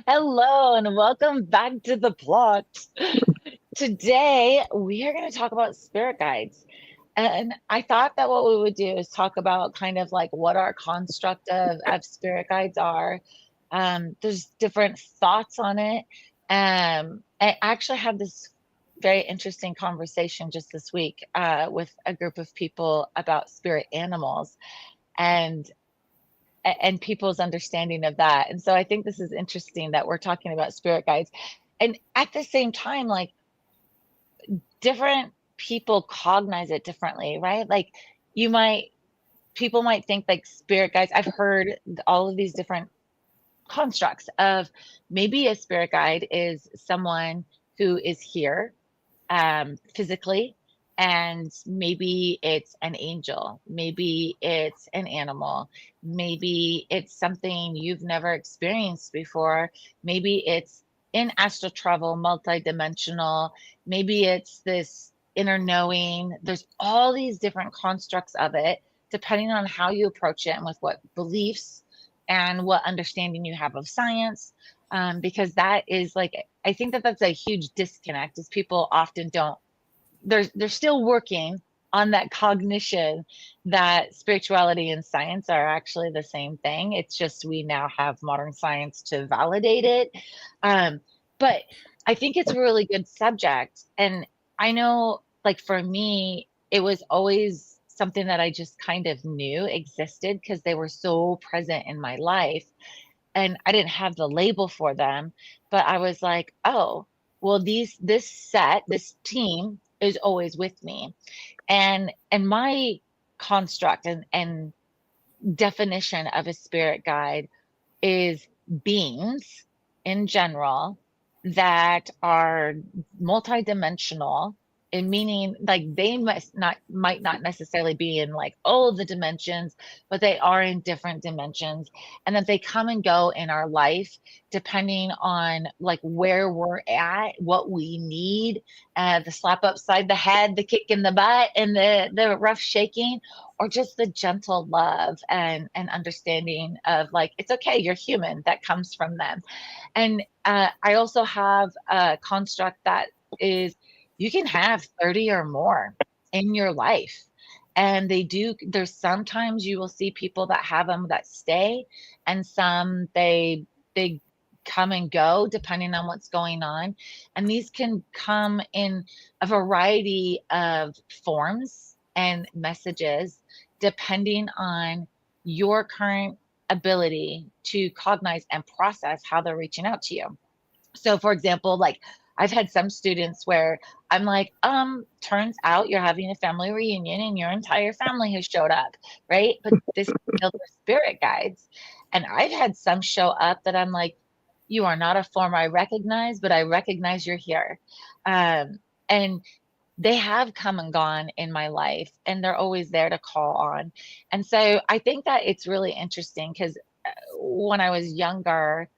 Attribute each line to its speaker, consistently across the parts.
Speaker 1: Hello and welcome back to the plot. Today we are going to talk about spirit guides. And I thought that what we would do is talk about kind of like what our construct of spirit guides are. There's different thoughts on it. I actually had this very interesting conversation just this week with a group of people about spirit animals. And and people's understanding of that. And so I think this is interesting that we're talking about spirit guides. And at the same time, like different people cognize it differently, right? Like you might, people might think like spirit guides. I've heard all of these different constructs of maybe a spirit guide is someone who is here physically, and maybe it's an angel, maybe it's an animal, maybe it's something you've never experienced before, maybe it's in astral travel, multidimensional, maybe it's this inner knowing. There's all these different constructs of it, depending on how you approach it and with what beliefs and what understanding you have of science. Because that is like, I think that that's a huge disconnect is people often don't, they're still working on that cognition that spirituality and science are actually the same thing. It's just we now have modern science to validate it. Um, but I think it's a really good subject. And I know, like for me, it was always something that I just kind of knew existed because they were so present in my life, and I didn't have the label for them, but I was like, oh, well, this team is always with me. And my construct and definition of a spirit guide is beings in general that are multidimensional, and meaning like they must not might not necessarily be in like all the dimensions, but they are in different dimensions, and that they come and go in our life depending on like where we're at, what we need, the slap upside the head, the kick in the butt, and the rough shaking, or just the gentle love and understanding of like it's okay, you're human, that comes from them. And I also have a construct that is you can have 30 or more in your life, and there's sometimes you will see people that have them that stay, and some they come and go depending on what's going on. And these can come in a variety of forms and messages depending on your current ability to cognize and process how they're reaching out to you. So for example, like I've had some students where I'm like, turns out you're having a family reunion and your entire family has showed up, right? But this is still their spirit guides. And I've had some show up that I'm like, you are not a form I recognize, but I recognize you're here. And they have come and gone in my life, and they're always there to call on. And so I think that it's really interesting because when I was younger,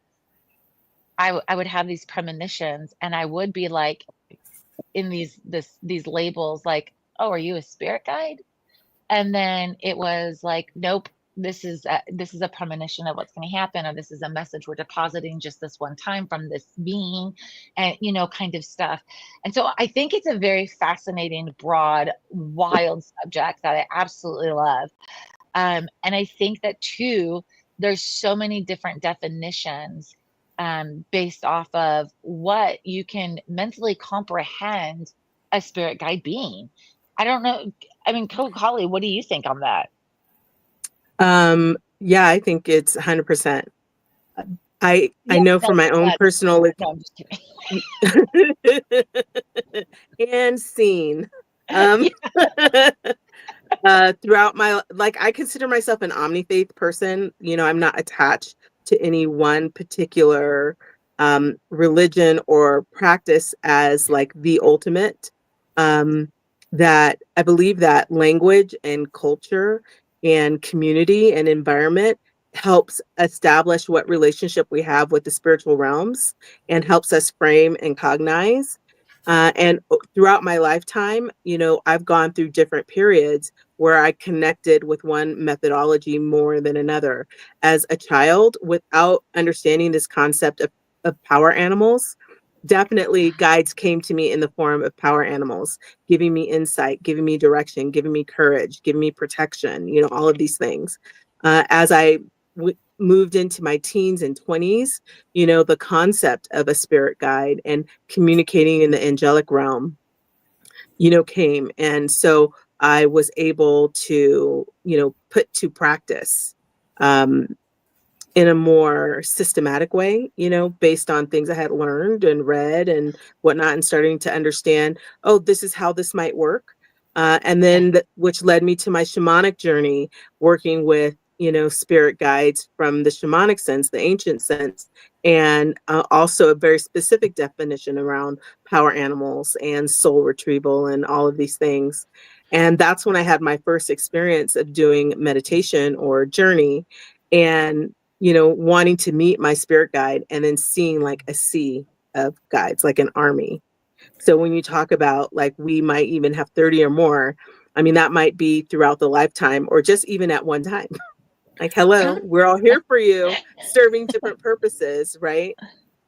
Speaker 1: I would have these premonitions, and I would be like in these labels like, oh, are you a spirit guide? And then it was like, nope, this is a premonition of what's going to happen, or this is a message we're depositing just this one time from this being, and kind of stuff. And so I think it's a very fascinating, broad, wild subject that I absolutely love. And I think that too, there's so many different definitions based off of what you can mentally comprehend a spirit guide being. I don't know. I mean, Coach Holly, what do you think on that?
Speaker 2: Yeah, I think it's 100%. I
Speaker 1: Yeah,
Speaker 2: know
Speaker 1: no,
Speaker 2: from my own
Speaker 1: yeah,
Speaker 2: personal
Speaker 1: no, I'm just kidding.
Speaker 2: and seen. Um,
Speaker 1: Yeah.
Speaker 2: throughout my like I consider myself an omni-faith person. I'm not attached to any one particular religion or practice as like the ultimate. Um, that I believe that language and culture and community and environment helps establish what relationship we have with the spiritual realms and helps us frame and cognize. And throughout my lifetime, I've gone through different periods where I connected with one methodology more than another. As a child, without understanding this concept of power animals, definitely guides came to me in the form of power animals, giving me insight, giving me direction, giving me courage, giving me protection, all of these things. As I moved into my teens and 20s, the concept of a spirit guide and communicating in the angelic realm, came. And so I was able to, put to practice um, in a more systematic way, based on things I had learned and read and whatnot, and starting to understand, oh, this is how this might work. And
Speaker 1: Yeah.
Speaker 2: then, which led me to my shamanic journey, working with, spirit guides from the shamanic sense, the ancient sense, and also a very specific definition around power animals and soul retrieval and all of these things. And that's when I had my first experience of doing meditation or journey. And wanting to meet my spirit guide and then seeing like a sea of guides, like an army. So when you talk about like we might even have 30 or more, I mean, that might be throughout the lifetime or just even at one time. Like, hello,
Speaker 1: Huh?
Speaker 2: we're all here for you, serving different purposes, right?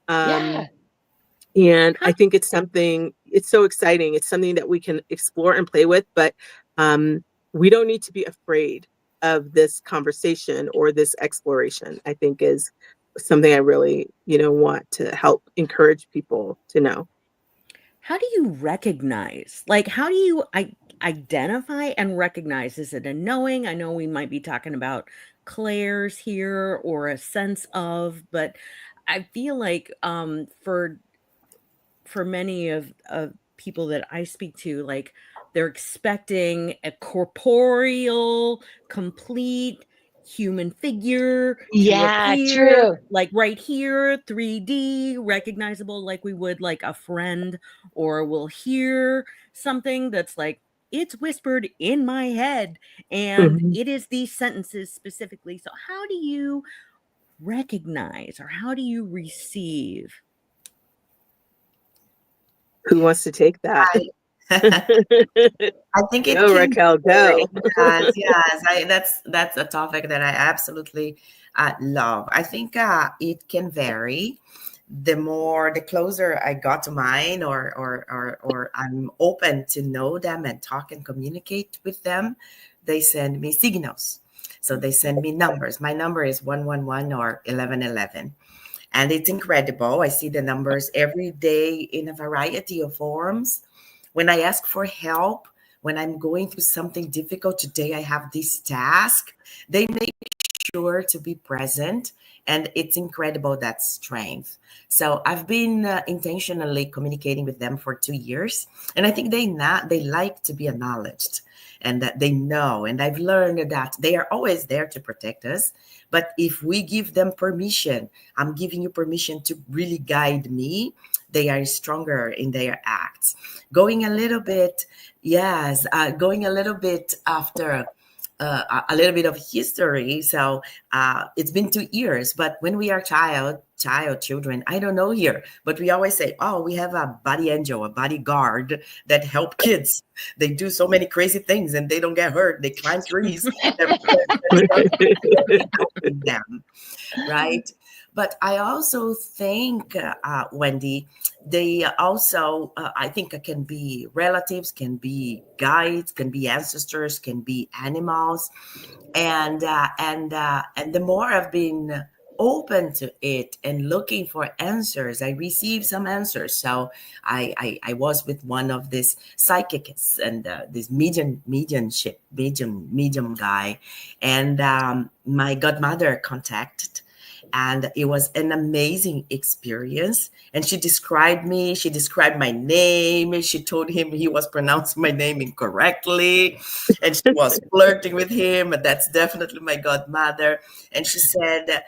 Speaker 2: Um,
Speaker 1: Yeah.
Speaker 2: and I
Speaker 1: Huh?
Speaker 2: think it's so exciting. It's something that we can explore and play with, but we don't need to be afraid of this conversation or this exploration, I think is something I really, want to help encourage people to know.
Speaker 3: How do you recognize? Like, how do you identify and recognize? Is it a knowing? I know we might be talking about Claire's here or a sense of, but I feel like for many of people that I speak to, like they're expecting a corporeal, complete human figure to
Speaker 1: Yeah,
Speaker 3: appear
Speaker 1: true.
Speaker 3: like right here, 3D, recognizable like we would like a friend, or we'll hear something that's like, it's whispered in my head and
Speaker 2: Mhm.
Speaker 3: it is these sentences specifically. So how do you recognize or how do you receive?
Speaker 2: Who wants to take that?
Speaker 4: I I think it
Speaker 2: Go,
Speaker 4: can
Speaker 2: Raquel,
Speaker 4: vary.
Speaker 2: go.
Speaker 4: Yes, yes. That's a topic that I absolutely love. I think it can vary. The closer I got to mine, or I'm open to know them and talk and communicate with them, they send me signals. So they send me numbers. My number is 111 or 1111. And it's incredible. I see the numbers every day in a variety of forms. When I ask for help, when I'm going through something difficult today, I have this task, they make sure to be present. And it's incredible, that strength. So I've been intentionally communicating with them for 2 years. And I think they like to be acknowledged and that they know. And I've learned that they are always there to protect us. But if we give them permission, I'm giving you permission to really guide me, they are stronger in their acts. Going a little bit, yes, going a little bit after a little bit of history. So it's been 2 years, but when we are children, I don't know here, but we always say, oh, we have a body angel, a bodyguard that help kids. They do so many crazy things and they don't get hurt. They climb trees. Helping them, right? But I also think, Wendy, they also, I think it can be relatives, can be guides, can be ancestors, can be animals, and the more I've been open to it and looking for answers, I received some answers. So I was with one of these psychics and this medium guy, and my godmother contacted, and it was an amazing experience. And she described my name, and she told him he was pronouncing my name incorrectly, and she was flirting with him, and that's definitely my godmother. And she said,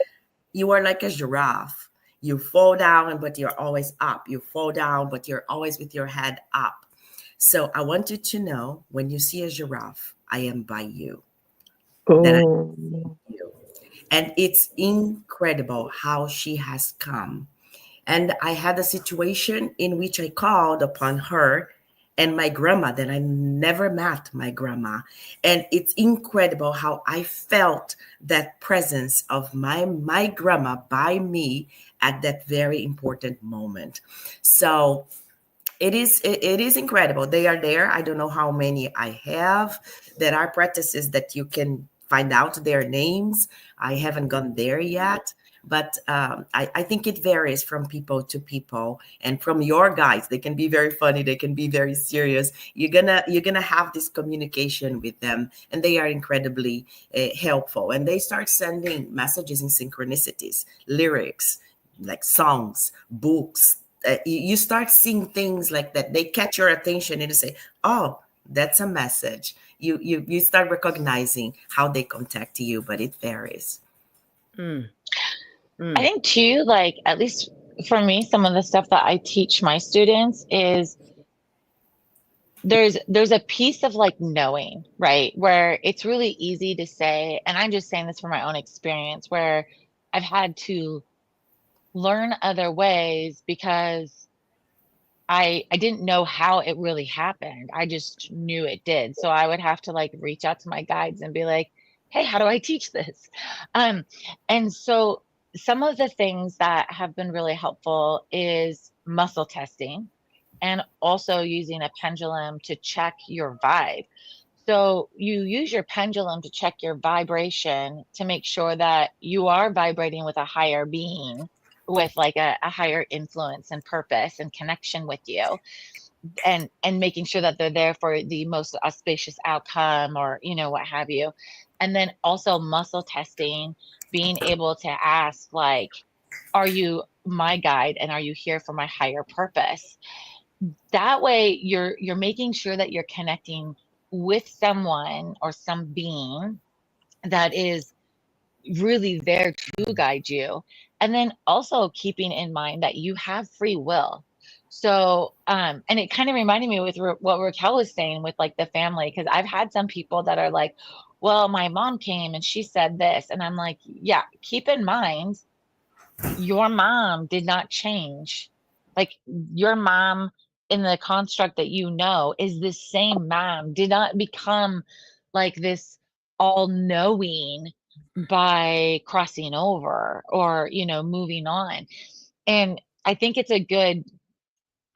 Speaker 4: you are like a giraffe. You fall down, but you're always up. You fall down, but you're always with your head up. So I want you to know, when you see a giraffe, I am by you. That I
Speaker 2: Oh.
Speaker 4: see you. And it's incredible how she has come. And I had a situation in which I called upon her, and my grandma that I never met my grandma. And it's incredible how I felt that presence of my grandma by me at that very important moment. So it is incredible. They are there. I don't know how many I have. There are practices that you can find out their names. I haven't gone there yet, but I think it varies from people to people, and from your guides. They can be very funny. They can be very serious. You're gonna have this communication with them, and they are incredibly helpful. And they start sending messages in synchronicities, lyrics, like songs, books. You start seeing things like that. They catch your attention and you say, "Oh, that's a message." You start recognizing how they contact you, but it varies.
Speaker 3: Mm,
Speaker 1: I think too, like, at least for me, some of the stuff that I teach my students is there's a piece of like knowing, right? Where it's really easy to say, and I'm just saying this from my own experience, where I've had to learn other ways because I didn't know how it really happened. I just knew it did. So I would have to like reach out to my guides and be like, "Hey, how do I teach this?" Um, and so some of the things that have been really helpful is muscle testing and also using a pendulum to check your vibe. So you use your pendulum to check your vibration to make sure that you are vibrating with a higher being, with like a higher influence and purpose and connection with you, and making sure that they're there for the most auspicious outcome, or what have you. And then also muscle testing, being able to ask like, are you my guide and are you here for my higher purpose? That way you're making sure that you're connecting with someone or some being that is really there to guide you. And then also keeping in mind that you have free will. So, and it kind of reminded me with what Raquel was saying with like the family, because I've had some people that are like, well, my mom came and she said this. And I'm like, yeah, keep in mind, your mom did not change. Like your mom in the construct that is the same mom, did not become like this all knowing by crossing over or, moving on. And I think it's a good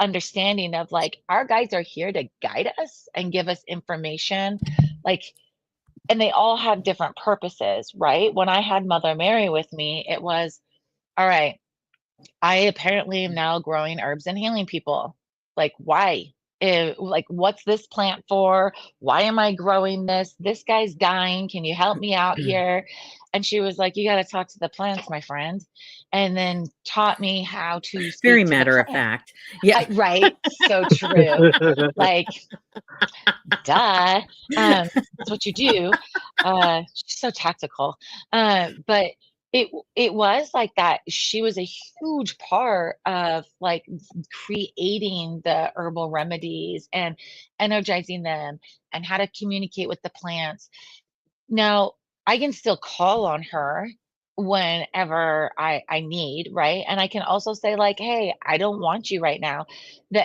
Speaker 1: understanding of like our guides are here to guide us and give us information. Like, and they all have different purposes, right? When I had Mother Mary with me, it was all right. I apparently am now growing herbs and healing people. Like, why? Like, what's this plant for? Why am I growing this? This guy's dying. Can you help me out here? And she was like, you got to talk to the plants, my friend. And then taught me how to
Speaker 3: very
Speaker 1: speak to the
Speaker 3: matter of
Speaker 1: plant.
Speaker 3: fact. Yeah.
Speaker 1: Right. So true. Like, duh. That's what you do. She's so tactical. But it was like that. She was a huge part of like creating the herbal remedies and energizing them and how to communicate with the plants. Now, I can still call on her whenever I need, right? And I can also say like, "Hey, I don't want you right now."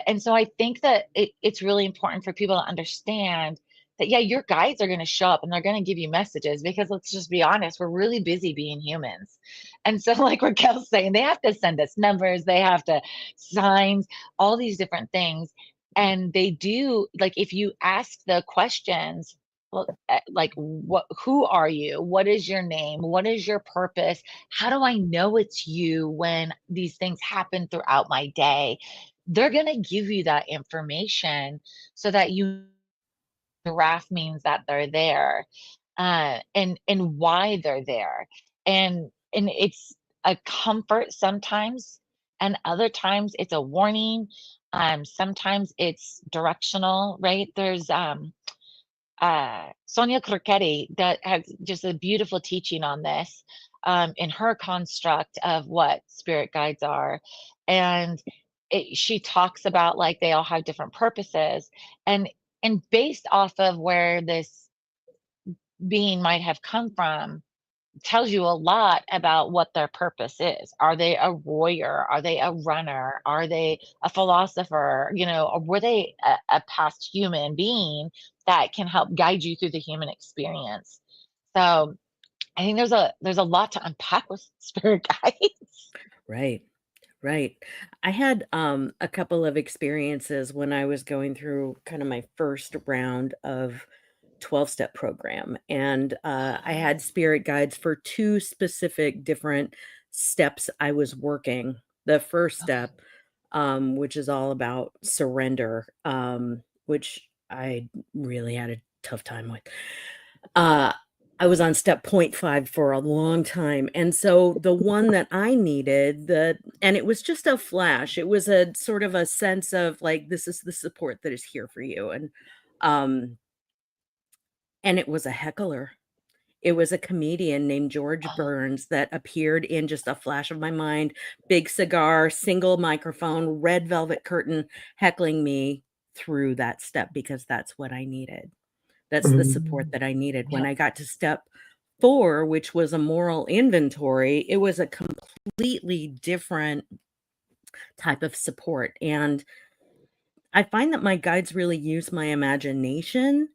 Speaker 1: And so I think that it's really important for people to understand that, yeah, your guides are going to show up and they're going to give you messages because let's just be honest, we're really busy being humans. And so like Raquel's saying, they have to send us numbers, they have to signs, all these different things. And they do, like if you ask the questions, well, like who are you? What is your name? What is your purpose? How do I know it's you when these things happen throughout my day? They're going to give you that information so that you graph means that they're there, and why they're there. And it's a comfort sometimes, and other times it's a warning. Sometimes it's directional, right? There's Sonia Crocetti that has just a beautiful teaching on this, in her construct of what spirit guides are. And she talks about like they all have different purposes, and based off of where this being might have come from, tells you a lot about what their purpose is. Are they a warrior? Are they a runner? Are they a philosopher? Or were they a past human being that can help guide you through the human experience? So I think there's a lot to unpack with spirit guides.
Speaker 3: Right. Right. I had a couple of experiences when I was going through kind of my first round of 12-step program. And I had spirit guides for two specific different steps I was working. The first
Speaker 1: Okay.
Speaker 3: step, which is all about surrender, which I really had a tough time with. I was on step point 5 for a long time. And so the one that I needed, and it was just a flash. It was a sort of a sense of like, this is the support that is here for you. Um, and it was a heckler. It was a comedian named George
Speaker 1: Oh,
Speaker 3: Burns that appeared in just a flash of my mind. Big cigar, single microphone, red velvet curtain, heckling me through that step because that's what I needed. That's the support that I needed. When
Speaker 1: yep.
Speaker 3: I got to step 4, which was a moral inventory, it was a completely different type of support. And I find that my guides really use my imagination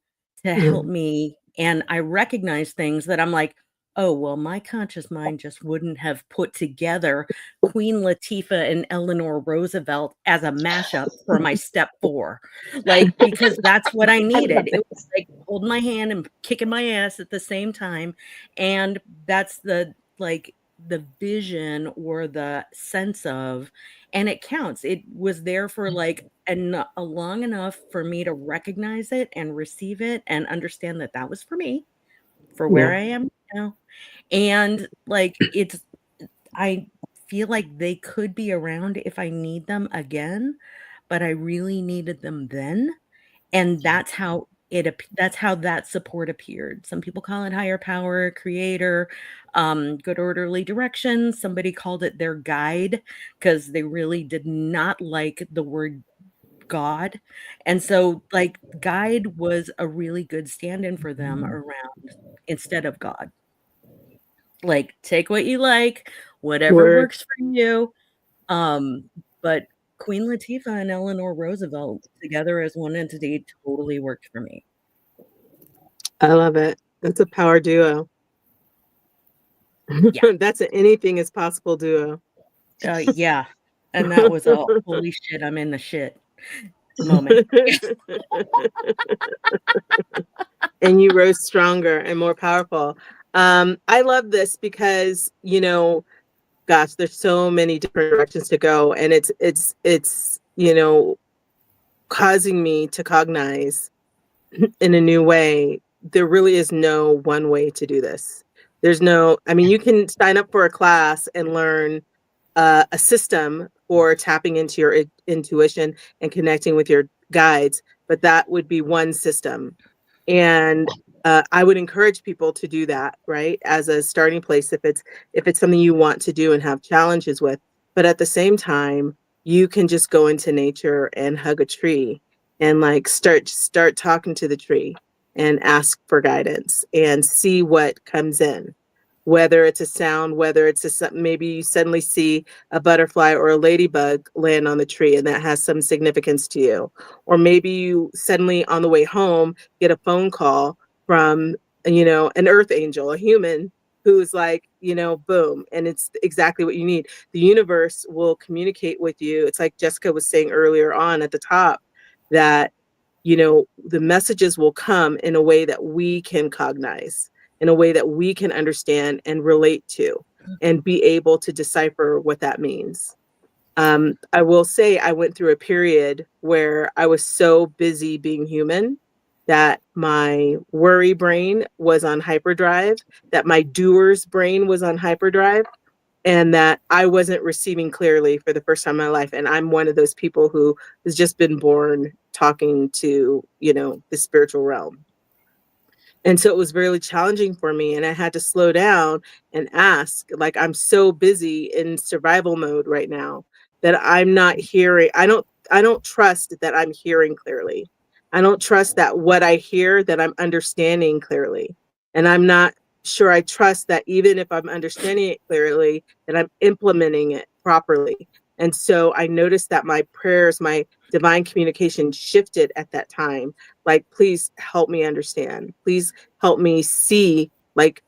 Speaker 3: to help
Speaker 2: Mm.
Speaker 3: me. And I recognize things that I'm like, oh, well, my conscious mind just wouldn't have put together Queen Latifah and Eleanor Roosevelt as a mashup for my step 4. Like, because that's what I
Speaker 1: I love
Speaker 3: needed. It was
Speaker 1: it.
Speaker 3: like holding my hand and kicking my ass at the same time. And that's the vision or the sense of, and it counts. It was there for like a long enough for me to recognize it and receive it and understand that that was for me, for where
Speaker 2: Yeah.
Speaker 3: I am now. And like I feel like they could be around if I need them again, but I really needed them then. And
Speaker 1: Yeah.
Speaker 3: that's how that support appeared. Some people call it higher power, creator, good orderly direction. Somebody called it their guide because they really did not like the word God. And so like guide was a really good stand-in for them around instead of God. Like take what you like, whatever
Speaker 2: Word.
Speaker 3: works for you. But Queen Latifah and Eleanor Roosevelt together as one entity totally worked for me.
Speaker 2: I love it. That's a power duo.
Speaker 3: Yeah.
Speaker 2: That's an anything is possible duo.
Speaker 3: Yeah. And that was a holy shit, I'm in the shit moment.
Speaker 2: And you rose stronger and more powerful. I love this because, gosh, there's so many different directions to go, and it's causing me to cognize in a new way. There really is no one way to do this. There's no, I mean, you can sign up for a class and learn a system for tapping into your intuition and connecting with your guides, but that would be one system. And I would encourage people to do that, right, as a starting place if it's something you want to do and have challenges with. But at the same time, you can just go into nature and hug a tree and like start talking to the tree and ask for guidance and see what comes in, whether it's a sound, whether it's something, maybe you suddenly see a butterfly or a ladybug land on the tree and that has some significance to you. Or maybe you suddenly on the way home get a phone call from, an earth angel, a human who's like, boom, and it's exactly what you need. The universe will communicate with you. It's like Jessica was saying earlier on at the top that, the messages will come in a way that we can cognize, in a way that we can understand and relate to and be able to decipher what that means. I will say I went through a period where I was so busy being human that my worry brain was on hyperdrive, that my doer's brain was on hyperdrive, and that I wasn't receiving clearly for the first time in my life. And I'm one of those people who has just been born talking to, the spiritual realm. And so it was really challenging for me. And I had to slow down and ask, like, I'm so busy in survival mode right now that I'm not hearing. I don't trust that I'm hearing clearly. I don't trust that what I hear that I'm understanding clearly. And I'm not sure I trust that even if I'm understanding it clearly, that I'm implementing it properly. And so I noticed that my prayers, my divine communication shifted at that time. Like, please help me understand. Please help me see, like,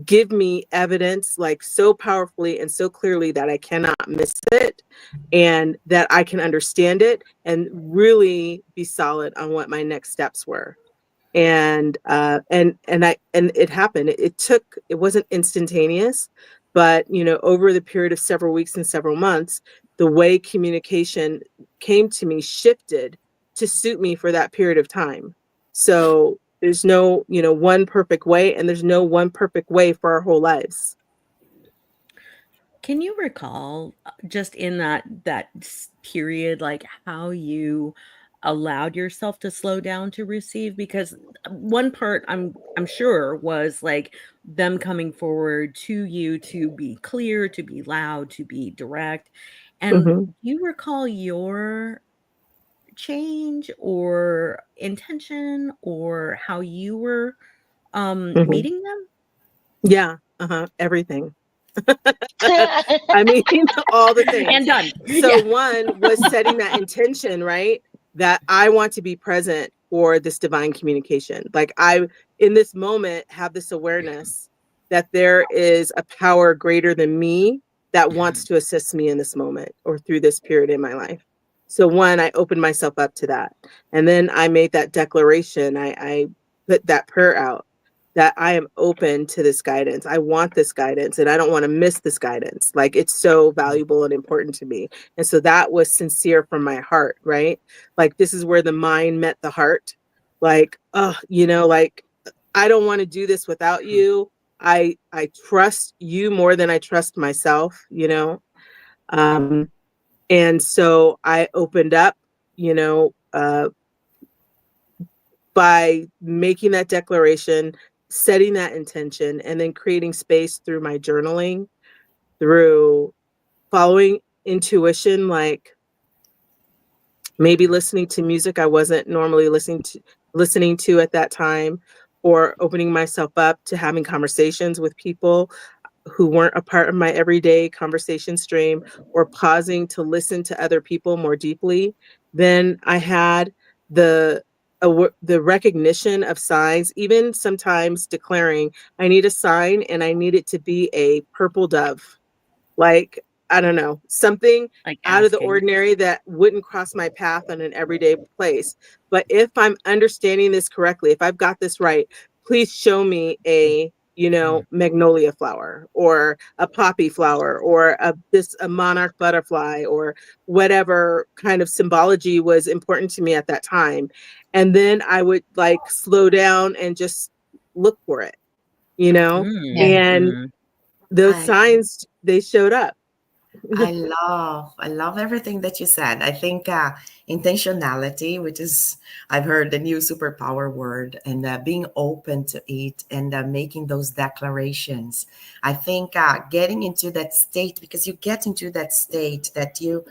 Speaker 2: give me evidence like so powerfully and so clearly that I cannot miss it, and that I can understand it and really be solid on what my next steps were. And it happened. It wasn't instantaneous, but over the period of several weeks and several months, the way communication came to me shifted to suit me for that period of time. So there's no one perfect way, and there's no one perfect way for our whole lives.
Speaker 3: Can you recall just in that period, like how you allowed yourself to slow down to receive? Because one part I'm sure was like them coming forward to you to be clear, to be loud, to be direct. And
Speaker 2: Hmm.
Speaker 3: do you recall your change or intention or how you were
Speaker 2: Hmm.
Speaker 3: meeting them?
Speaker 2: Yeah. Everything. I mean, all the
Speaker 3: And
Speaker 2: things.
Speaker 3: done.
Speaker 2: So
Speaker 3: Yeah.
Speaker 2: one was setting that intention, right? That I want to be present for this divine communication. Like, I, in this moment, have this awareness that there is a power greater than me that wants to assist me in this moment or through this period in my life. So one, I opened myself up to that. And then I made that declaration. I put that prayer out that I am open to this guidance. I want this guidance and I don't want to miss this guidance. Like, it's so valuable and important to me. And so that was sincere from my heart, right? Like, this is where the mind met the heart. Like, like, I don't want to do this without you. I trust you more than I trust myself. Um, and so I opened up, you know, uh, by making that declaration, setting that intention, and then creating space through my journaling, through following intuition, like maybe listening to music I wasn't normally listening to at that time, or opening myself up to having conversations with people who weren't a part of my everyday conversation stream, or pausing to listen to other people more deeply. Then I had the the recognition of signs, even sometimes declaring, I need a sign, and I need it to be a purple dove. Like, I don't know, something
Speaker 3: Like
Speaker 2: out of the
Speaker 3: asking.
Speaker 2: ordinary that wouldn't cross my path on an everyday place. But if I'm understanding this correctly, if I've got this right, please show me a, magnolia flower, or a poppy flower, or a monarch butterfly, or whatever kind of symbology was important to me at that time. And then I would like slow down and just look for it, you know?
Speaker 1: Yeah.
Speaker 2: And
Speaker 3: Mhm.
Speaker 2: those
Speaker 4: I
Speaker 2: signs, they showed up.
Speaker 4: I love everything that you said. I think intentionality, which is, I've heard the new superpower word, and being open to it, and making those declarations. I think getting into that state, because you get into that state that you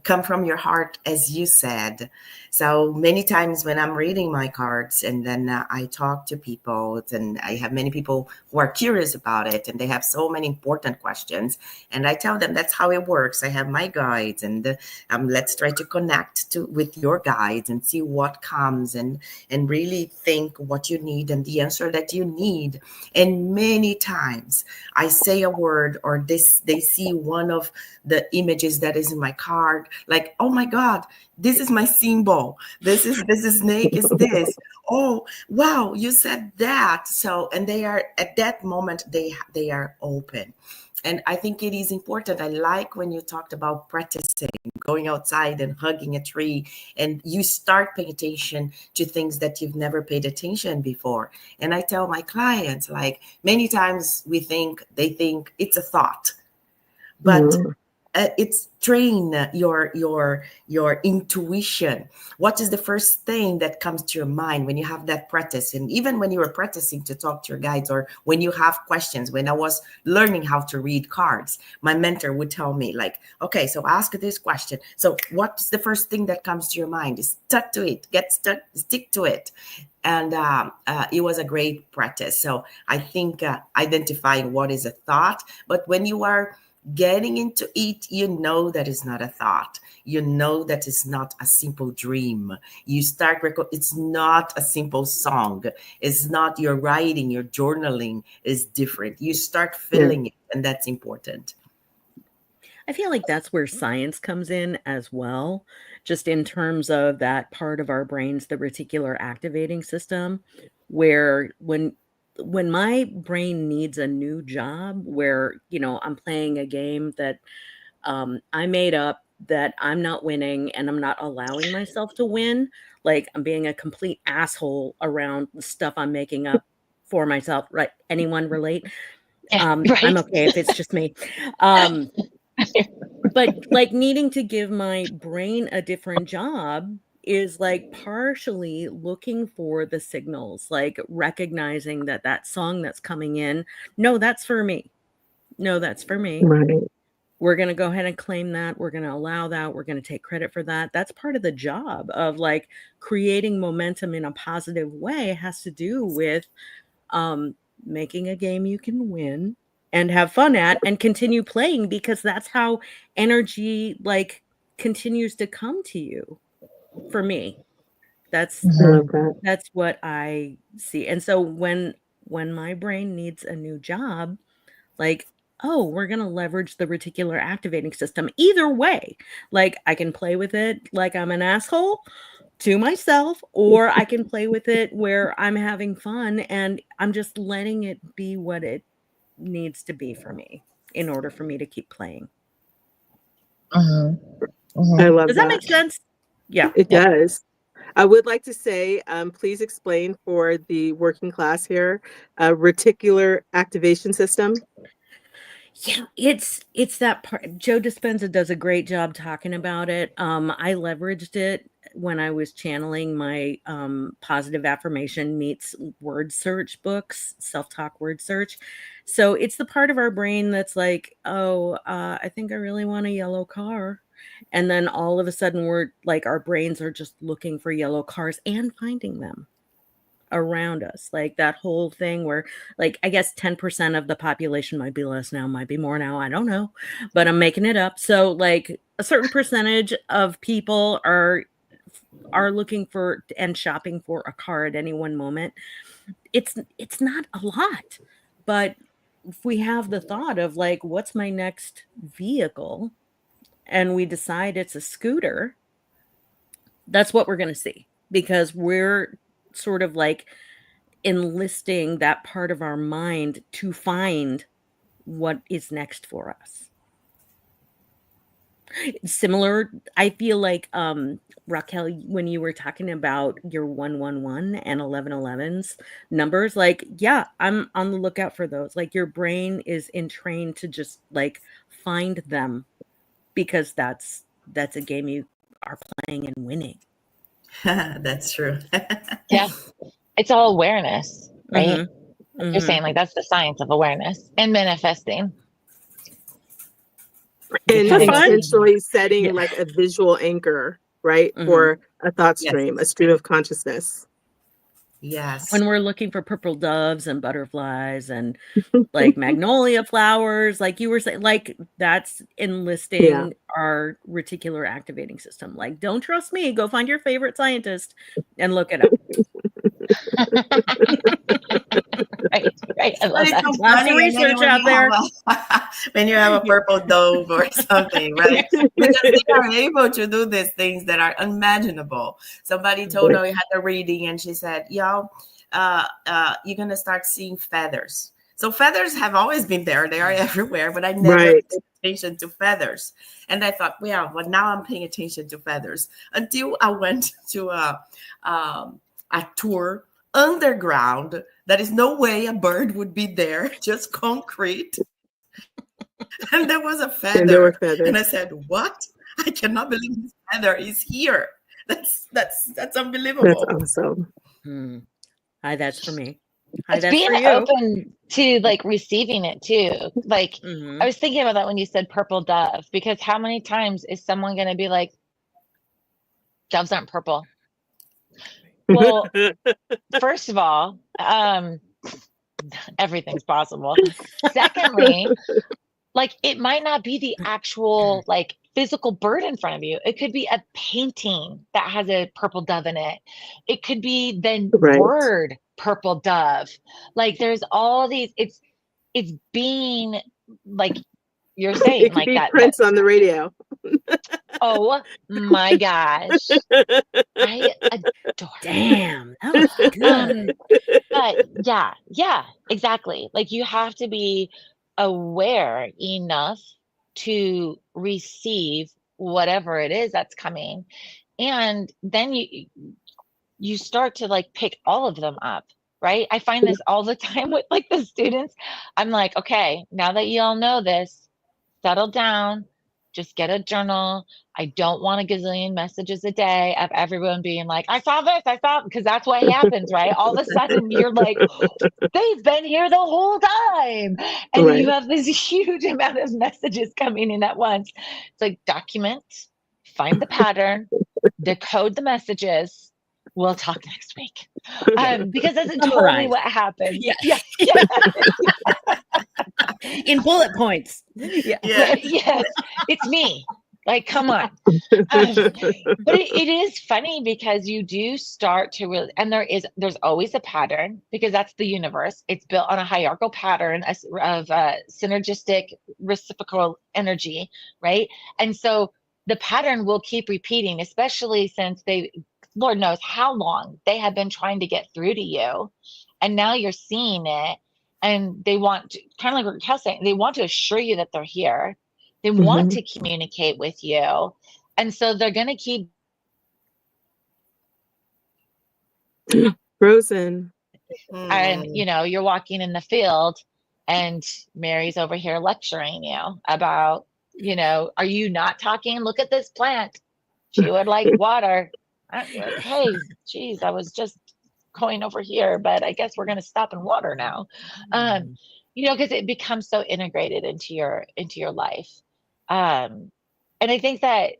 Speaker 4: come from your heart, as you said. So many times when I'm reading my cards, and then I talk to people, and I have many people who are curious about it, and they have so many important questions. And I tell them that's how it works. I have my guides, and let's try to connect with your guides and see what comes, and really think what you need and the answer that you need. And many times I say a word, or they see one of the images that is in my card, like, oh my God, this is my symbol. This is snake is this. Oh wow, you said that. So, and they are at that moment, they are open. And I think it is important. I like when you talked about practicing, going outside and hugging a tree, and you start paying attention to things that you've never paid attention before. And I tell my clients, like, many times they think it's a thought, but
Speaker 2: Mm.
Speaker 4: it's train your intuition. What is the first thing that comes to your mind when you have that practice? And even when you were practicing to talk to your guides, or when you have questions, when I was learning how to read cards, my mentor would tell me, like, okay, so ask this question. So what's the first thing that comes to your mind? Stuck to it, get stuck, stick to it. And it was a great practice. So I think identifying what is a thought, but when you are getting into it, you know that is not a thought. You know that is not a simple dream. You start it's not a simple song. It's not your writing, your journaling is different. You start feeling it, and that's important.
Speaker 3: I feel like that's where science comes in as well, just in terms of that part of our brains, the reticular activating system, where when my brain needs a new job, where, I'm playing a game that I made up, that I'm not winning and I'm not allowing myself to win, like I'm being a complete asshole around the stuff I'm making up for myself, right? Anyone relate?
Speaker 1: Yeah,
Speaker 3: I'm
Speaker 1: right.
Speaker 3: okay if it's just me. But like needing to give my brain a different job is like partially looking for the signals, like recognizing that that song that's coming in, no, that's for me. No, that's for me.
Speaker 2: Right.
Speaker 3: We're going to go ahead and claim that. We're going to allow that. We're going to take credit for that. That's part of the job of like creating momentum in a positive way. It has to do with making a game you can win and have fun at and continue playing, because that's how energy like continues to come to you. For me, that's
Speaker 2: I love that.
Speaker 3: that's what I see. And so when my brain needs a new job, like, oh, we're going to leverage the reticular activating system. Either way, like I can play with it like I'm an asshole to myself, or I can play with it where I'm having fun and I'm just letting it be what it needs to be for me in order for me to keep playing.
Speaker 2: I
Speaker 1: Mhm.
Speaker 2: love
Speaker 3: Does that make sense? Yeah.
Speaker 2: It
Speaker 1: Yep.
Speaker 2: does. I would like to say, please explain for the working class here, reticular activation system.
Speaker 3: Yeah, it's that part. Joe Dispenza does a great job talking about it. I leveraged it when I was channeling my positive affirmation meets word search books, self-talk word search. So it's the part of our brain that's like, oh, I think I really want a yellow car. And then all of a sudden we're like, our brains are just looking for yellow cars and finding them around us. Like that whole thing where, like, I guess 10% of the population, might be less now, might be more now, I don't know, but I'm making it up. So like a certain percentage of people are looking for and shopping for a car at any one moment. It's not a lot, but if we have the thought of like, what's my next vehicle, and we decide it's a scooter, that's what we're going to see, because we're sort of like enlisting that part of our mind to find what is next for us. Similar, I feel like Raquel, when you were talking about your 111 and 1111s numbers, like, yeah, I'm on the lookout for those. Like your brain is entrained to just like find them, because that's a game you are playing and winning.
Speaker 4: That's true.
Speaker 1: Yeah. It's all awareness, right?
Speaker 3: Mm-hmm.
Speaker 1: You're saying like that's the science of awareness and manifesting.
Speaker 2: And
Speaker 3: For
Speaker 1: Becoming
Speaker 3: fun.
Speaker 2: intentionally setting
Speaker 3: Yeah.
Speaker 2: like a visual anchor, right?
Speaker 3: Mm-hmm.
Speaker 2: For a thought
Speaker 4: Yes.
Speaker 2: stream, a stream of consciousness.
Speaker 4: Yes.
Speaker 3: When we're looking for purple doves and butterflies and like magnolia flowers, like you were saying, like that's enlisting our reticular activating system. Like, don't trust me, go find your favorite scientist and look it up.
Speaker 1: right. I love
Speaker 4: But it's
Speaker 1: that.
Speaker 4: so
Speaker 3: Lots of
Speaker 4: funny, and then
Speaker 3: research out there.
Speaker 4: when you have a purple dove or something, right? Because they are able to do these things that are unimaginable. Somebody told her we had a reading, and she said, "Yo, you're gonna start seeing feathers." So feathers have always been there; they are everywhere. But I never paid attention to feathers, and I thought, "Well, but now I'm paying attention to feathers." Until I went to a tour underground. There is no way a bird would be there, just concrete. And there was a
Speaker 2: And there were
Speaker 4: feather.
Speaker 2: feathers.
Speaker 4: And I said, what? I cannot believe this feather is here. That's unbelievable.
Speaker 2: That's awesome.
Speaker 3: Hi, that's for me. Hi,
Speaker 1: It's
Speaker 3: that's
Speaker 1: being
Speaker 3: for you.
Speaker 1: open to like receiving it too. Like
Speaker 3: Mhm.
Speaker 1: I was thinking about that when you said purple dove, because how many times is someone going to be like, doves aren't purple? Well, first of all, everything's possible. Secondly, like it might not be the actual like physical bird in front of you. It could be a painting that has a purple dove in it. It could be the
Speaker 2: Right.
Speaker 1: word purple dove. Like there's all these, it's being like you're
Speaker 2: It
Speaker 1: saying,
Speaker 2: could
Speaker 1: like
Speaker 2: be
Speaker 1: that,
Speaker 2: Prince on the radio.
Speaker 1: oh my gosh. I adore it.
Speaker 3: Damn, that was good.
Speaker 1: But yeah, exactly. Like you have to be aware enough to receive whatever it is that's coming. And then you start to like pick all of them up, right? I find this all the time with like the students. I'm like, okay, now that you all know this, settle down, just get a journal. I don't want a gazillion messages a day of everyone being like, I saw this, I saw, because that's what happens, right? All of a sudden you're like, they've been here the whole time. And
Speaker 2: Right.
Speaker 1: you have this huge amount of messages coming in at once. It's like document, find the pattern, decode the messages. We'll talk next week. Because that's totally
Speaker 3: Summarize.
Speaker 1: what happens.
Speaker 3: Yeah.
Speaker 1: Yeah.
Speaker 3: In bullet points. Yeah.
Speaker 4: Yeah.
Speaker 1: Yes. It's me. Like, come on. But it is funny because you do start to really, and there's always a pattern because that's the universe. It's built on a hierarchical pattern of synergistic reciprocal energy, right? And so the pattern will keep repeating, especially since Lord knows how long they have been trying to get through to you. And now you're seeing it. And they want to, kind of like what Kel's saying, they want to assure you that they're here. They want to communicate with you. And so they're going to keep
Speaker 2: Frozen.
Speaker 1: and you're walking in the field and Mary's over here lecturing you about, are you not talking? Look at this plant. She would like water. Hey, geez, I was just going over here, but I guess we're going to stop and water now. Because it becomes so integrated into your life. And I think that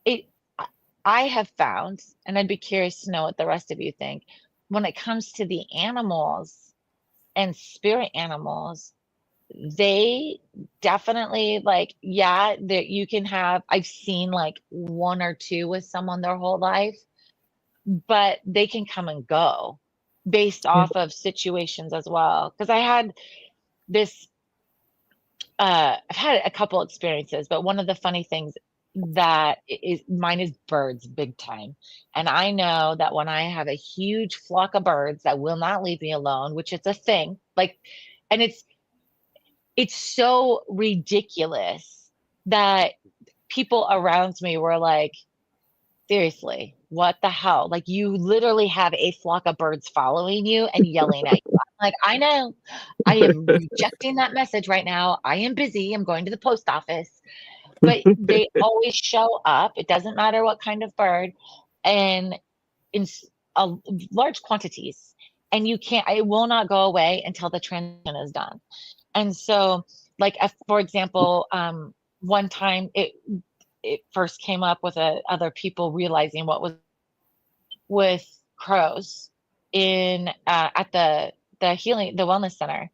Speaker 1: it I have found, and I'd be curious to know what the rest of you think, when it comes to the animals and spirit animals, they definitely like, yeah, that you can have, I've seen like one or two with someone their whole life, but they can come and go based off of situations as well. Because I had this I've had a couple experiences, but one of the funny things that is mine is birds big time. And I know that when I have a huge flock of birds that will not leave me alone, which it's a thing, like, and it's so ridiculous that people around me were like, seriously, what the hell? Like you literally have a flock of birds following you and yelling at you. I'm like, I know. I am rejecting that message right now. I am busy. I'm going to the post office. But they always show up. It doesn't matter what kind of bird and in large quantities. And it will not go away until the transition is done. And so, like, for example, one time it first came up with other people realizing what was with crows in at the wellness center,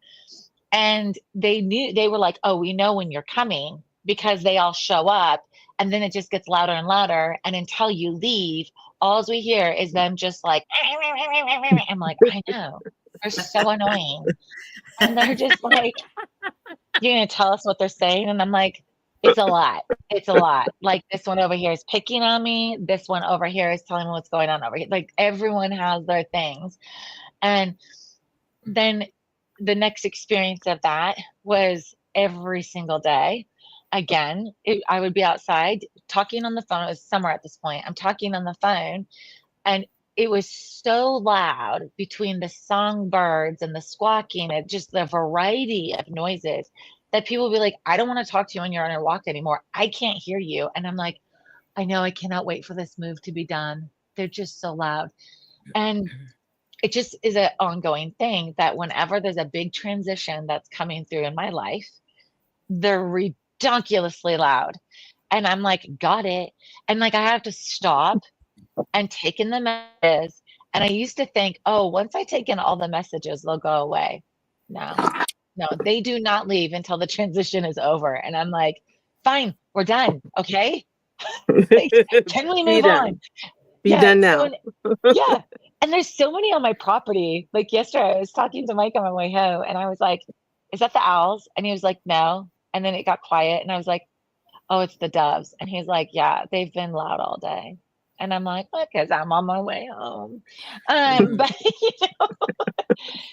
Speaker 1: and they were like, oh, we know when you're coming because they all show up, and then it just gets louder and louder, and until you leave, all we hear is them just like I'm like, I know, they're so annoying, and they're just like, you're gonna tell us what they're saying? And I'm like, it's a lot. It's a lot. Like this one over here is picking on me. This one over here is telling me what's going on over here. Like everyone has their things. And then the next experience of that was every single day. Again, I would be outside talking on the phone. It was summer at this point. I'm talking on the phone, and it was so loud between the songbirds and the squawking and just the variety of noises that people will be like, I don't want to talk to you when you're on your walk anymore. I can't hear you. And I'm like, I know, I cannot wait for this move to be done. They're just so loud. And it just is an ongoing thing that whenever there's a big transition that's coming through in my life, they're ridiculously loud. And I'm like, got it. And like, I have to stop and take in the messages. And I used to think, oh, once I take in all the messages, they'll go away. No, no, they do not leave until the transition is over. And I'm like, fine, we're done. Okay. Like, can we
Speaker 2: Be
Speaker 1: move
Speaker 2: done.
Speaker 1: on?
Speaker 2: Be
Speaker 1: Yeah.
Speaker 2: done
Speaker 1: So
Speaker 2: now.
Speaker 1: yeah. And there's so many on my property. Like yesterday, I was talking to Mike on my way home and I was like, is that the owls? And he was like, no. And then it got quiet and I was like, oh, it's the doves. And he's like, yeah, they've been loud all day. And I'm like, because I'm on my way home. But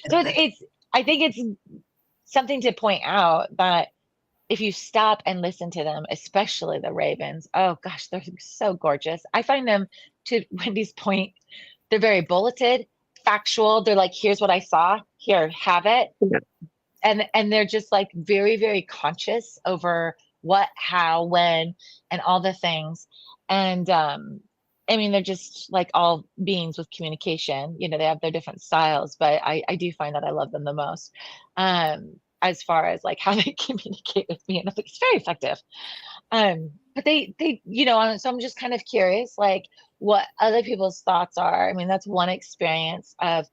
Speaker 1: so I think it's something to point out that if you stop and listen to them, especially the ravens, oh gosh, they're so gorgeous. I find them, to Wendy's point, they're very bulleted, factual. They're like, here's what I saw, here, have it.
Speaker 2: Yeah.
Speaker 1: And they're just like very, very conscious over what, how, when, and all the things. And I mean, they're just like all beings with communication. You know, they have their different styles, but I do find that I love them the most. As far as like how they communicate with me, and I think it's very effective. But they, you know, so I'm just kind of curious, like what other people's thoughts are. I mean, that's one experience of,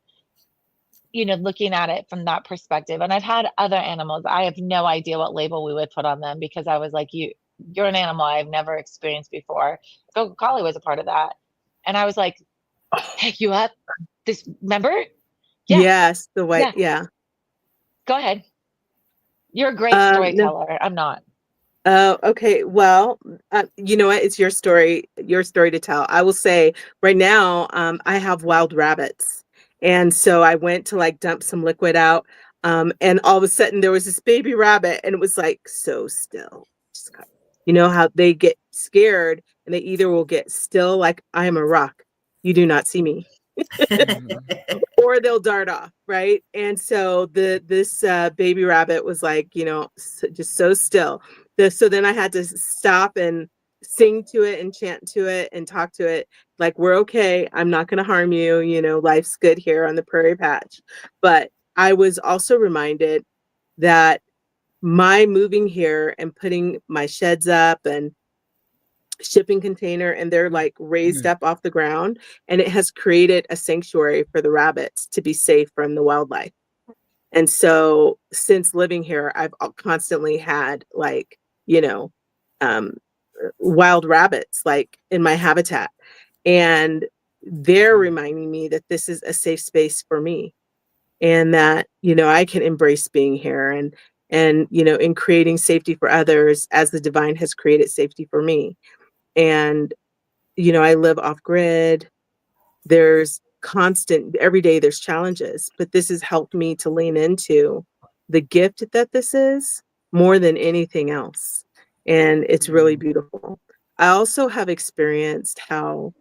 Speaker 1: you know, looking at it from that perspective. And I've had other animals. I have no idea what label we would put on them because I was like, you're an animal I've never experienced before. Go Collie was a part of that. And I was like, pick you up. This, remember? Yeah.
Speaker 2: Yes, the white, yeah.
Speaker 1: Go ahead. You're a great
Speaker 2: No.
Speaker 1: storyteller. I'm not.
Speaker 2: Oh, okay. Well, you know what? It's your story to tell. I will say right now, I have wild rabbits. And so I went to like dump some liquid out. And all of a sudden there was this baby rabbit and it was like so still. You know how they get scared and they either will get still like I am a rock. You do not see me. Or they'll dart off, right? And so this baby rabbit was like, you know, just so still. So then I had to stop and sing to it and chant to it and talk to it like, we're okay. I'm not going to harm you. You know, life's good here on the prairie patch. But I was also reminded that my moving here and putting my sheds up and shipping container, and they're like raised up off the ground, and it has created a sanctuary for the rabbits to be safe from the wildlife. And so since living here, I've constantly had like, you know, wild rabbits like in my habitat, and they're reminding me that this is a safe space for me and that, you know, I can embrace being here and you know, in creating safety for others as the divine has created safety for me. And, you know, I live off grid. There's constant, every day there's challenges, but this has helped me to lean into the gift that this is more than anything else. And it's really beautiful. I also have experienced how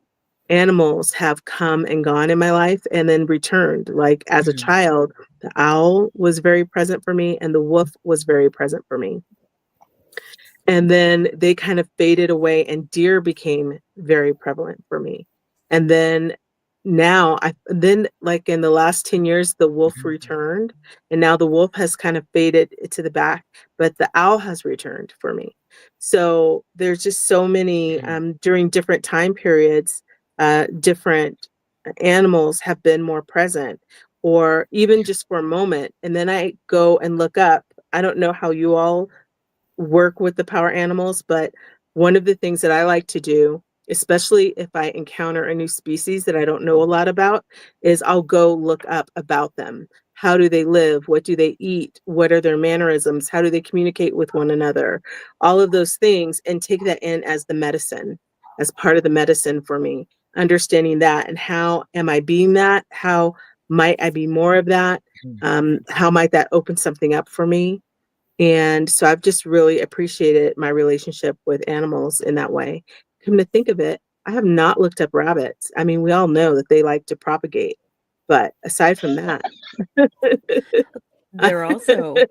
Speaker 2: animals have come and gone in my life and then returned. Like as a child, the owl was very present for me and the wolf was very present for me. And then they kind of faded away and deer became very prevalent for me. And then now like in the last 10 years, the wolf returned and now the wolf has kind of faded to the back, but the owl has returned for me. So there's just so many, during different time periods, different animals have been more present or even just for a moment. And then I go and look up. I don't know how you all work with the power animals, but one of the things that I like to do, especially if I encounter a new species that I don't know a lot about, is I'll go look up about them. How do they live? What do they eat? What are their mannerisms? How do they communicate with one another? All of those things, and take that in as the medicine, as part of the medicine for me, understanding that and how am I being that? How might I be more of that? How might that open something up for me? And so I've just really appreciated my relationship with animals in that way. Come to think of it, I have not looked up rabbits. I mean, we all know that they like to propagate, but aside from that.
Speaker 3: They're also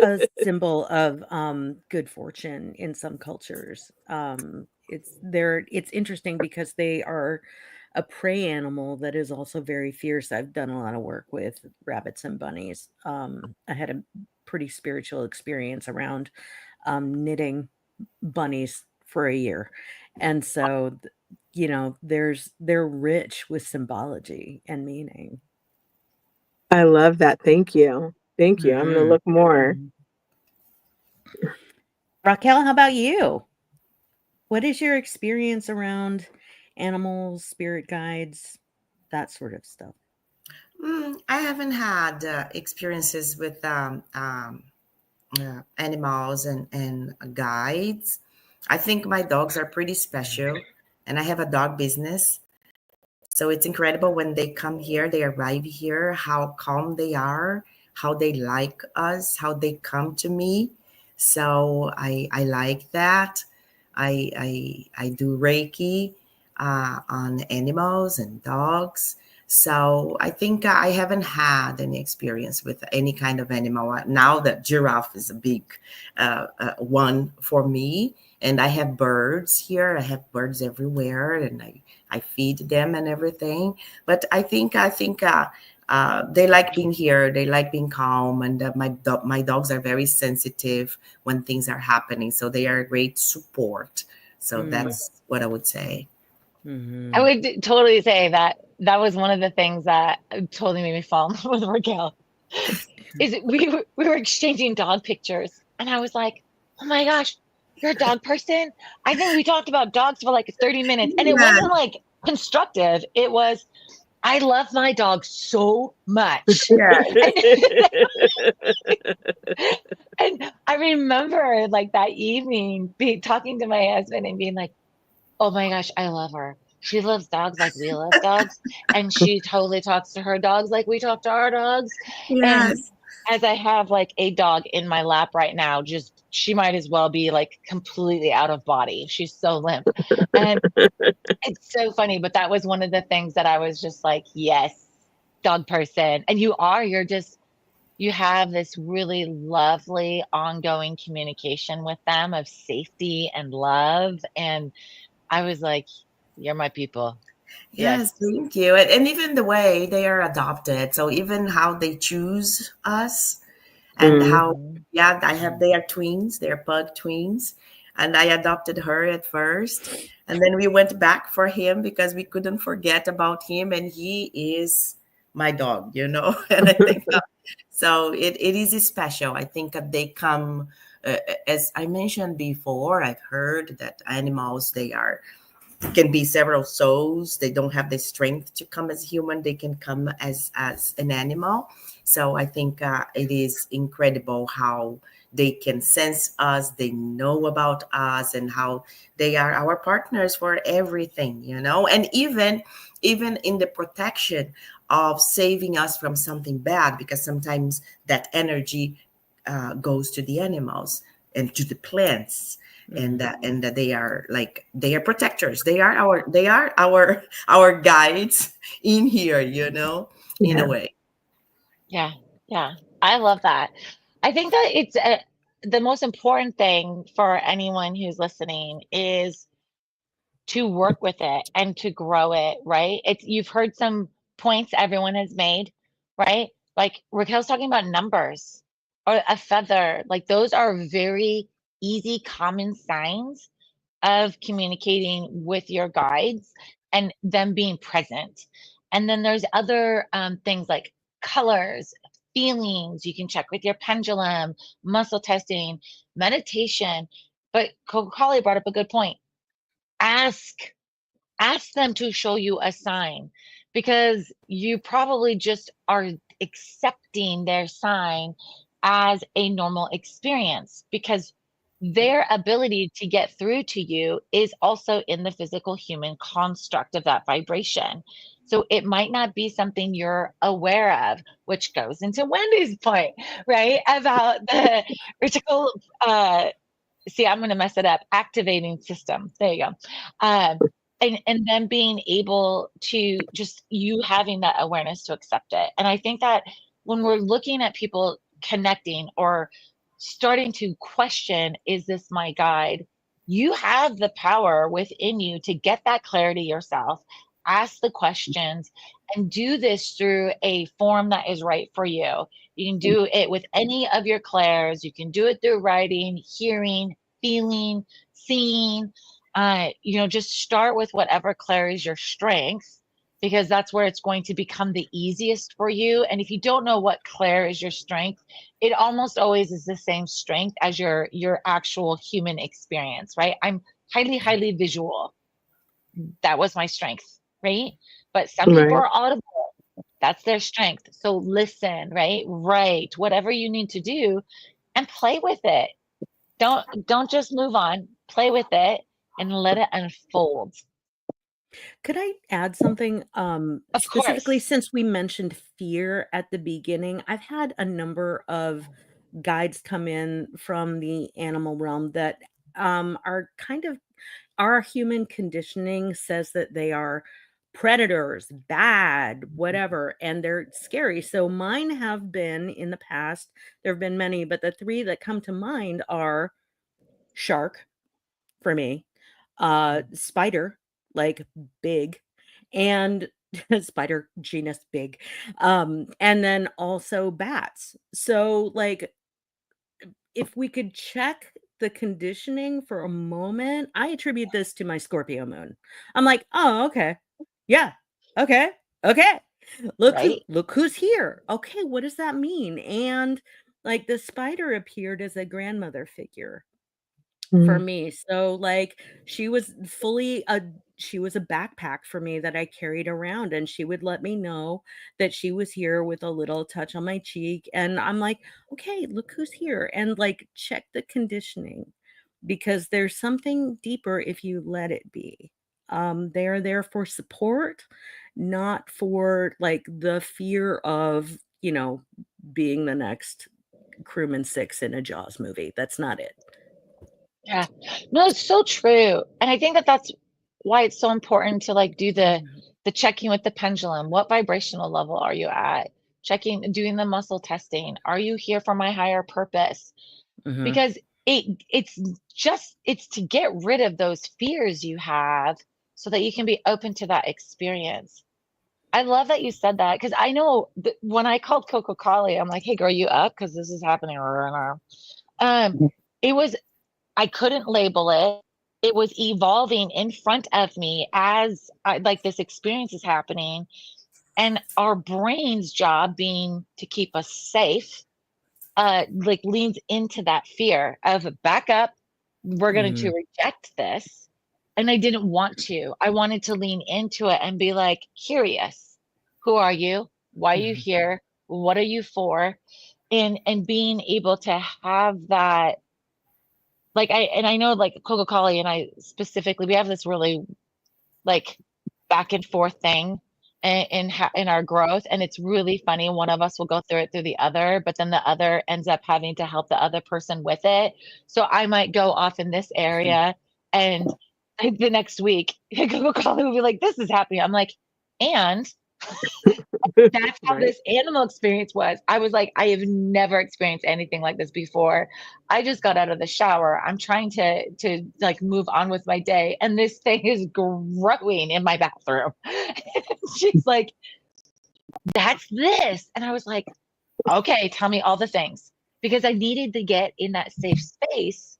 Speaker 3: a symbol of good fortune in some cultures. It's interesting because they are a prey animal that is also very fierce. I've done a lot of work with rabbits and bunnies. I had a pretty spiritual experience around knitting bunnies for a year. And so, they're rich with symbology and meaning.
Speaker 2: I love that. Thank you. Thank you. I'm going to
Speaker 3: Mhm.
Speaker 2: look more.
Speaker 3: Mhm. Raquel, how about you? What is your experience around animals, spirit guides, that sort of stuff?
Speaker 4: I haven't had experiences with animals and guides. I think my dogs are pretty special, and I have a dog business. So it's incredible when they come here, they arrive here, how calm they are, how they like us, how they come to me. So I like that. I do Reiki on animals and dogs. So I think I haven't had any experience with any kind of animal. Now that giraffe is a big one for me, and I have birds here. I have birds everywhere, and I feed them and everything. But I think they like being here. They like being calm, and my dogs are very sensitive when things are happening. So they are a great support. So that's what I would say.
Speaker 3: Mm-hmm.
Speaker 1: I would totally say that that was one of the things that totally made me fall in love with Raquel. Is we were exchanging dog pictures, and I was like, "Oh my gosh, you're a dog person?" I think we talked about dogs for like 30 minutes, and it
Speaker 4: Yeah.
Speaker 1: wasn't like constructive. It was, I love my dog so much.
Speaker 4: Yeah.
Speaker 1: And I remember like that evening talking to my husband and being like, oh my gosh, I love her. She loves dogs like we love dogs. And she totally talks to her dogs like we talk to our dogs. And
Speaker 4: Yes.
Speaker 1: as I have like a dog in my lap right now, just she might as well be like completely out of body. She's so limp. And it's so funny, but that was one of the things that I was just like, yes, dog person. And you have this really lovely ongoing communication with them of safety and love. And I was like, you're my people. Yes.
Speaker 4: Yes, thank you. And even the way they are adopted. So even how they choose us and
Speaker 2: Mm.
Speaker 4: how,
Speaker 3: Mhm.
Speaker 4: yeah, they are twins, they're pug twins. And I adopted her at first. And then we went back for him because we couldn't forget about him. And he is my dog, you know? And I think so it is special. I think that they come, as I mentioned before, I've heard that animals, they are can be several souls. They don't have the strength to come as human. They can come as an animal. So I think it is incredible how they can sense us, they know about us, and how they are our partners for everything, you know. And even in the protection of saving us from something bad, because sometimes that energy goes to the animals and to the plants, and that they are protectors. They are our guides in here, you know, in
Speaker 2: Yeah.
Speaker 4: a way.
Speaker 1: Yeah. Yeah. I love that. I think that the most important thing for anyone who's listening is to work with it and to grow it, right? You've heard some points everyone has made, right? Like Raquel's talking about numbers or a feather. Like those are very easy, common signs of communicating with your guides and them being present. And then there's other things like colors, feelings. You can check with your pendulum, muscle testing, meditation. But Coca brought up a good point. Ask ask them to show you a sign, because you probably just are accepting their sign as a normal experience, because their ability to get through to you is also in the physical human construct of that vibration. So it might not be something you're aware of, which goes into Wendy's point, right? About the reticular, see, I'm going to mess it up. Activating system. There you go. And then being able to just you having that awareness to accept it. And I think that when we're looking at people connecting or starting to question, is this my guide? You have the power within you to get that clarity yourself, ask the questions, and do this through a form that is right for you. You can do it with any of your clairs. You can do it through writing, hearing, feeling, seeing. Just start with whatever clair is your strength, because that's where it's going to become the easiest for you. And if you don't know what clair is your strength, it almost always is the same strength as your actual human experience, right? I'm highly visual. That was my strength, right? But some people
Speaker 2: Right.
Speaker 1: are audible. That's their strength. So listen, right? Write whatever you need to do and play with it. Don't just move on. Play with it and let it unfold.
Speaker 3: Could I add something?
Speaker 1: Of
Speaker 3: Specifically,
Speaker 1: course.
Speaker 3: since we mentioned fear at the beginning, I've had a number of guides come in from the animal realm that are kind of, our human conditioning says that they are predators, bad, whatever, and they're scary. So mine have been in the past, there have been many, but the three that come to mind are shark for me, spider, like big, and spider genus big, and then also bats. So, like, if we could check the conditioning for a moment, I attribute this to my Scorpio moon. I'm like, "Oh, okay. Yeah. Okay. Okay.
Speaker 1: Right?
Speaker 3: Look who's here. Okay, what does that mean?" And, like, the spider appeared as a grandmother figure for
Speaker 2: Mm.
Speaker 3: me. So, like, she was fully a she was a backpack for me that I carried around, and she would let me know that she was here with a little touch on my cheek, and I'm like, "Okay, look who's here," and, like, check the conditioning, because there's something deeper if you let it be. They are there for support, not for, like, the fear of, being the next Crewman 6 in a Jaws movie. That's not it.
Speaker 1: Yeah. No, it's so true. And I think that that's why it's so important to like do
Speaker 3: Mhm.
Speaker 1: the checking with the pendulum. What vibrational level are you at? Checking, doing the muscle testing. Are you here for my higher purpose?
Speaker 3: Mhm.
Speaker 1: Because it's to get rid of those fears you have so that you can be open to that experience. I love that you said that because I know that when I called Coco Collie, I'm like, hey girl, you up? Because this is happening right now. It was I couldn't label it. It was evolving in front of me as like this experience is happening. And our brain's job being to keep us safe, like leans into that fear of back up. We're going to
Speaker 3: Mhm.
Speaker 1: reject this. And I didn't want to. I wanted to lean into it and be like, curious. Who are you? Why are you
Speaker 3: Mhm.
Speaker 1: here? What are you for? And being able to have that like I know like Coco Collie and I specifically we have this really like back and forth thing in our growth, and it's really funny. One of us will go through it through the other, but then the other ends up having to help the other person with it. So I might go off in this area, and the next week Coco Collie will be like, "This is happening." I'm like, and that's how
Speaker 2: Right.
Speaker 1: this animal experience was. I was like, I have never experienced anything like this before. I just got out of the shower. I'm trying to like move on with my day, and this thing is growing in my bathroom. She's like, "That's this," and I was like, "Okay, tell me all the things," because I needed to get in that safe space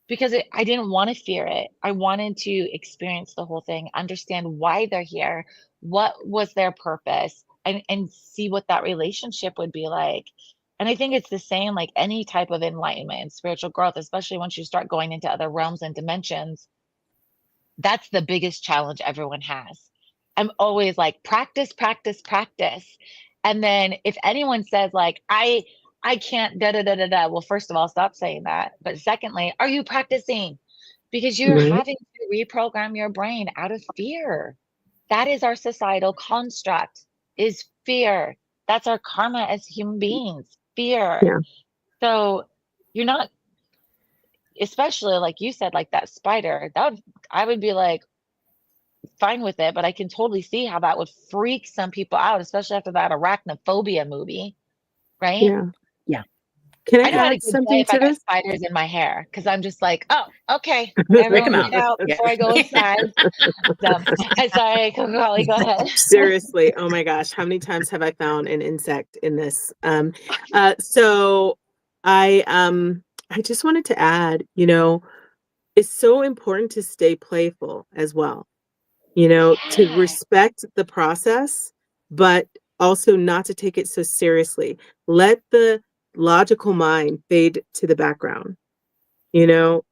Speaker 1: because I didn't want to fear it. I wanted to experience the whole thing, understand why they're here, what was their purpose, and see what that relationship would be like. And I think it's the same like any type of enlightenment and spiritual growth, especially once you start going into other realms and dimensions. That's the biggest challenge everyone has. I'm always like, practice, practice, practice. And then if anyone says like, I can't da da da da da, well, first of all, stop saying that. But secondly, are you practicing? Because you're
Speaker 2: Right.
Speaker 1: having to reprogram your brain out of fear. That is our societal construct, is fear. That's our karma as human beings, fear.
Speaker 2: Yeah.
Speaker 1: So you're not, especially like you said, like that spider, I would be like, fine with it, but I can totally see how that would freak some people out, especially after that arachnophobia movie, right?
Speaker 2: Yeah.
Speaker 3: Yeah.
Speaker 2: Can I
Speaker 1: I know how to
Speaker 2: add
Speaker 1: get joy
Speaker 2: something
Speaker 1: if I
Speaker 2: to
Speaker 1: got
Speaker 2: this?
Speaker 1: spiders in my hair because I'm just like, oh, okay,
Speaker 3: Rake 'em
Speaker 1: everyone
Speaker 3: out.
Speaker 1: get out
Speaker 3: Yeah.
Speaker 1: before I go inside. So, sorry, Holly, go ahead.
Speaker 2: Seriously, oh my gosh, how many times have I found an insect in this? So I just wanted to add, it's so important to stay playful as well, to
Speaker 1: Yeah.
Speaker 2: respect the process, but also not to take it so seriously. Let the logical mind fade to the background.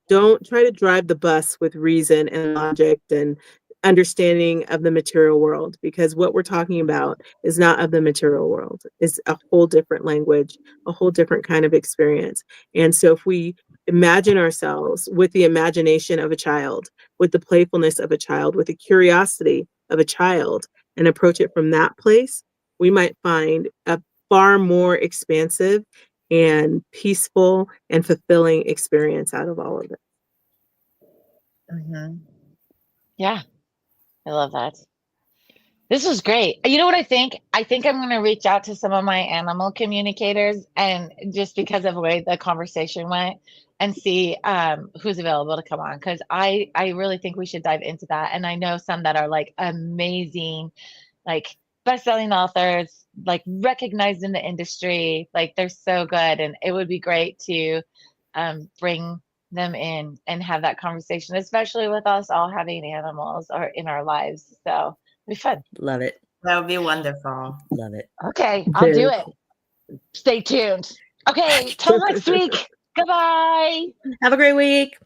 Speaker 2: Don't try to drive the bus with reason and logic and understanding of the material world, because what we're talking about is not of the material world. It's a whole different language, a whole different kind of experience. And so if we imagine ourselves with the imagination of a child, with the playfulness of a child, with the curiosity of a child, and approach it from that place, we might find a far more expansive and peaceful and fulfilling experience out of all of it.
Speaker 4: Mm-hmm.
Speaker 1: Yeah, I love that. This was great. You know what I think? I think I'm going to reach out to some of my animal communicators and just because of the way the conversation went and see who's available to come on because I really think we should dive into that. And I know some that are like amazing, like best-selling authors, like recognized in the industry, like they're so good. And it would be great to bring them in and have that conversation, especially with us all having animals or in our lives. So it'd be fun.
Speaker 3: Love it.
Speaker 4: That would be wonderful.
Speaker 3: Love it.
Speaker 1: Okay, I'll do
Speaker 2: Very
Speaker 1: it.
Speaker 2: cool.
Speaker 1: Stay tuned. Okay, till next week. Goodbye.
Speaker 3: Have a great week.